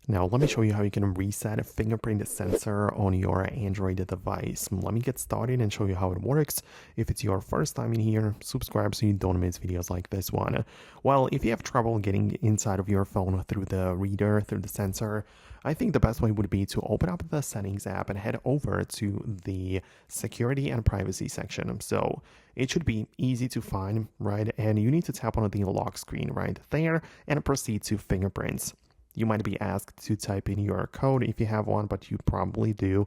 Now, let me show you how you can reset a fingerprint sensor on your Android device. Let me get started and show you how it works. If it's your first time in here, subscribe so you don't miss videos like this one. Well, if you have trouble getting inside of your phone through the reader, through the sensor, I think the best way would be to open up the settings app and head over to the security and privacy section. So it should be easy to find, right? And you need to tap on the lock screen right there and proceed to fingerprints. You might be asked to type in your code if you have one, but you probably do,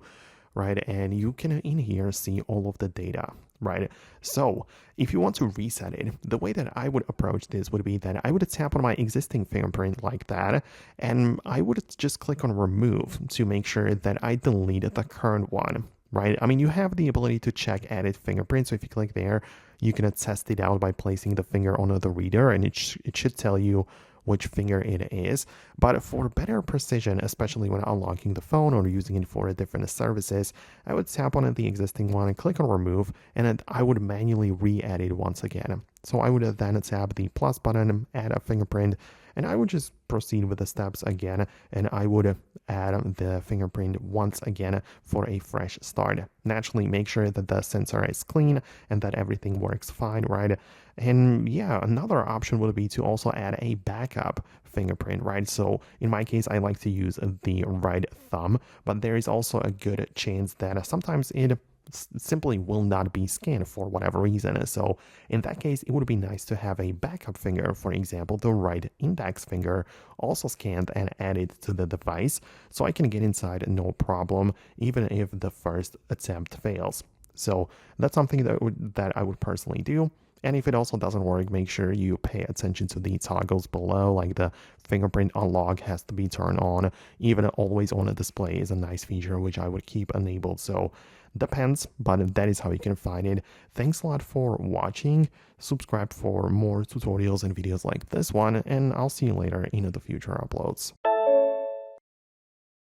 right? And you can in here see all of the data, right? So if you want to reset it, the way that I would approach this would be that I would tap on my existing fingerprint like that, and I would just click on remove to make sure that I deleted the current one. Right? I mean, you have the ability to check edit fingerprint. So if you click there, you can test it out by placing the finger on the reader, and it should tell you which finger it is. But for better precision, especially when unlocking the phone or using it for different services, I would tap on the existing one and click on remove, and then I would manually re-edit once again. So I would then tap the plus button, add a fingerprint, and I would just proceed with the steps again, and I would add the fingerprint once again for a fresh start. Naturally, make sure that the sensor is clean and that everything works fine, right? And yeah, another option would be to also add a backup fingerprint, right? So in my case, I like to use the right thumb, but there is also a good chance that sometimes it simply will not be scanned for whatever reason. So in that case, it would be nice to have a backup finger, for example, the right index finger, also scanned and added to the device, so I can get inside no problem, even if the first attempt fails. So that's something that I would personally do. And if it also doesn't work, make sure you pay attention to the toggles below, like the fingerprint unlock has to be turned on. Even always on a display is a nice feature, which I would keep enabled. So depends, but that is how you can find it. Thanks a lot for watching. Subscribe for more tutorials and videos like this one, and I'll see you later in the future uploads.